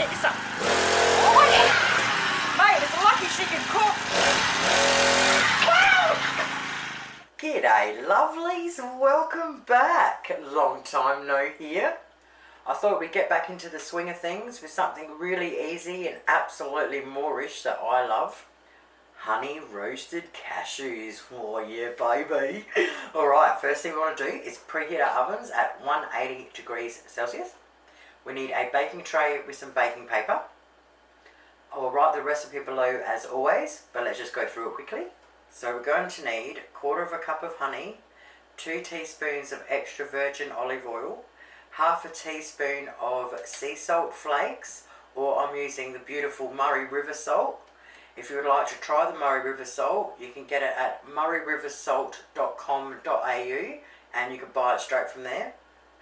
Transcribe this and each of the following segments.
get you some. Oh, yeah. Mate, it's lucky she can cook. Wow! G'day, lovelies. Welcome back. Long time no hear. I thought we'd get back into the swing of things with something really easy and absolutely moreish that I love. Honey roasted cashews. Oh yeah, baby. Alright, first thing we want to do is preheat our ovens at 180 degrees Celsius. We need a baking tray with some baking paper. I will write the recipe below as always, but let's just go through it quickly. So we're going to need 1/4 cup of honey, 2 teaspoons of extra virgin olive oil, 1/2 teaspoon of sea salt flakes, or I'm using the beautiful Murray River salt. If you would like to try the Murray River salt, you can get it at murrayriversalt.com.au and you can buy it straight from there.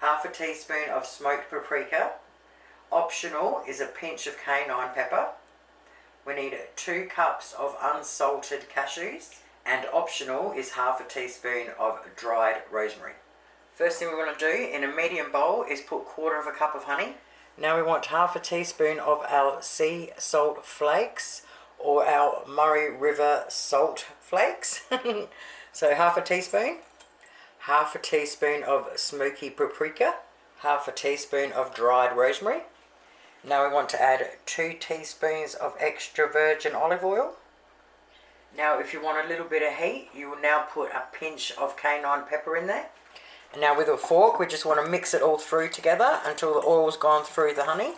1/2 teaspoon of smoked paprika. Optional is a pinch of cayenne pepper. We need 2 cups of unsalted cashews, and optional is 1/2 teaspoon of dried rosemary. First thing we want to do in a medium bowl is put 1/4 cup of honey. Now we want 1/2 teaspoon of our sea salt flakes, or our Murray River salt flakes. So 1/2 teaspoon, 1/2 teaspoon of smoky paprika, 1/2 teaspoon of dried rosemary. Now we want to add 2 teaspoons of extra virgin olive oil. Now if you want a little bit of heat, you will now put a pinch of cayenne pepper in there. And now with a fork, we just want to mix it all through together until the oil's gone through the honey.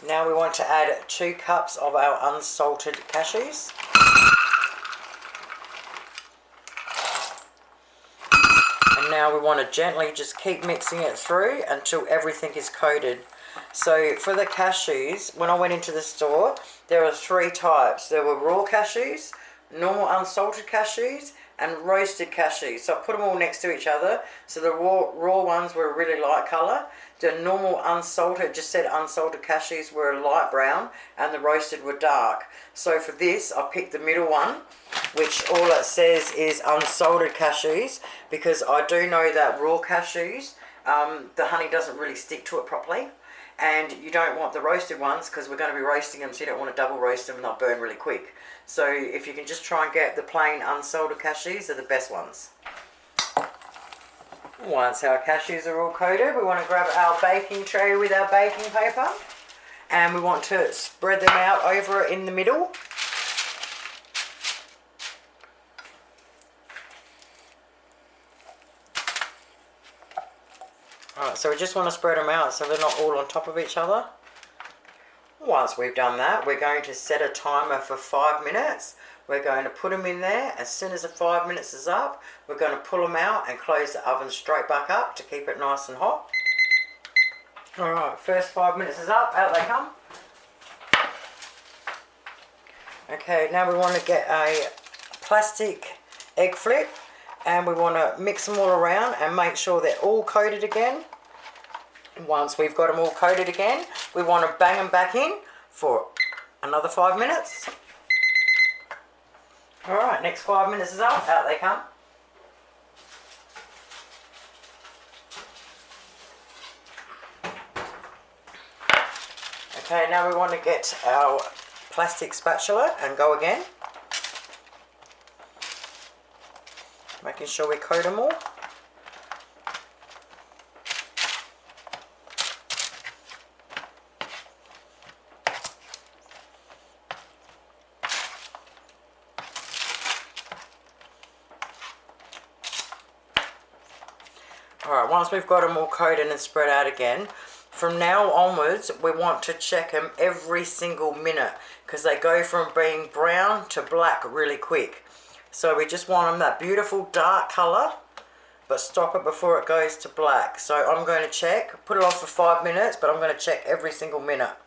Now we want to add 2 cups of our unsalted cashews. And now we want to gently just keep mixing it through until everything is coated. So for the cashews, when I went into the store, there were 3 types. There were raw cashews, normal unsalted cashews, and roasted cashews. So I put them all next to each other. So the raw ones were a really light colour. The normal unsalted, just said unsalted cashews, were light brown, and the roasted were dark. So for this, I picked the middle one, which all it says is unsalted cashews, because I do know that raw cashews, the honey doesn't really stick to it properly. And you don't want the roasted ones because we're going to be roasting them, so you don't want to double roast them and they'll burn really quick. So if you can just try and get the plain unsalted cashews, they're the best ones. Once our cashews are all coated, we want to grab our baking tray with our baking paper, and we want to spread them out over it in the middle. Alright, so we just want to spread them out so they're not all on top of each other. Once we've done that, we're going to set a timer for 5 minutes. We're going to put them in there. As soon as the 5 minutes is up, we're going to pull them out and close the oven straight back up to keep it nice and hot. Alright, first 5 minutes is up, out they come. Okay, now we want to get a plastic egg flip, and we want to mix them all around and make sure they're all coated again. Once we've got them all coated again, we want to bang them back in for another 5 minutes. Alright, next 5 minutes is up, out they come. Okay, now we want to get our plastic spatula and go again. Making sure we coat them all. Alright, once we've got them all coated and spread out again, from now onwards we want to check them every single minute because they go from being brown to black really quick. So we just want them that beautiful dark colour, but stop it before it goes to black. So I'm going to check, put it off for 5 minutes, but I'm going to check every single minute.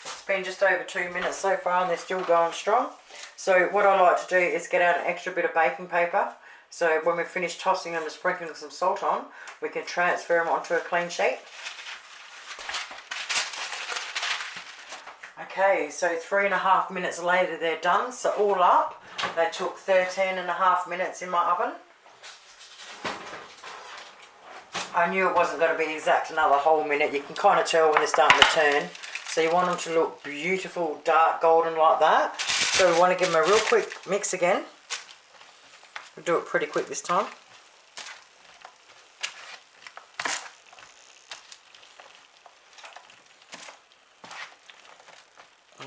It's been just over 2 minutes so far and they're still going strong. So what I like to do is get out an extra bit of baking paper. So when we finish tossing them and sprinkling some salt on, we can transfer them onto a clean sheet. Okay, so 3.5 minutes later they're done, so all up. They took 13.5 minutes in my oven. I knew it wasn't going to be exact another whole minute. You can kind of tell when they're starting to turn. So you want them to look beautiful, dark golden like that. So we want to give them a real quick mix again. We'll do it pretty quick this time.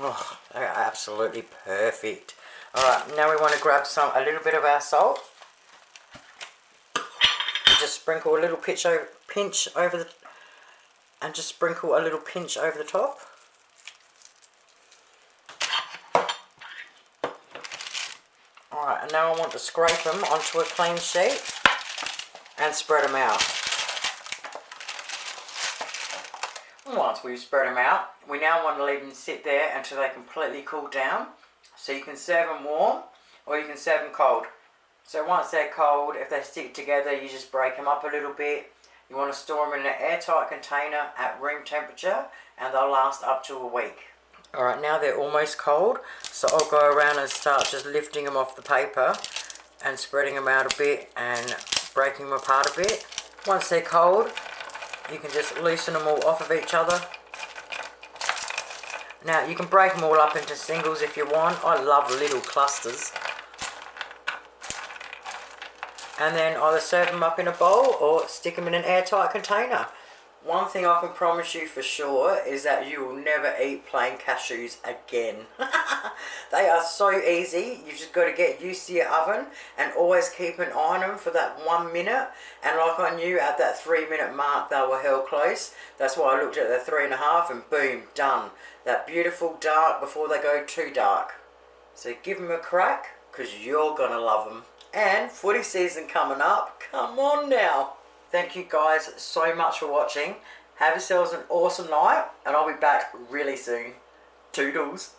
Oh, they're absolutely perfect. Alright, now we want to grab a little bit of our salt. Just sprinkle a little pinch over the, and just sprinkle a little pinch over the top. Alright, and now I want to scrape them onto a clean sheet and spread them out. Once we've spread them out, we now want to leave them sit there until they completely cool down. So you can serve them warm or you can serve them cold. So once they're cold, if they stick together, you just break them up a little bit. You want to store them in an airtight container at room temperature and they'll last up to a week. Alright, now they're almost cold, so I'll go around and start just lifting them off the paper and spreading them out a bit and breaking them apart a bit. Once they're cold, you can just loosen them all off of each other. Now you can break them all up into singles if you want. I love little clusters. And then either serve them up in a bowl or stick them in an airtight container. One thing I can promise you for sure is that you will never eat plain cashews again. They are so easy. You've just got to get used to your oven and always keep an eye on them for that 1 minute. And like I knew at that 3-minute mark they were hell close. That's why I looked at the 3.5 and boom, done. That beautiful dark before they go too dark. So give them a crack because you're going to love them. And footy season coming up. Come on now. Thank you guys so much for watching. Have yourselves an awesome night and I'll be back really soon. Toodles.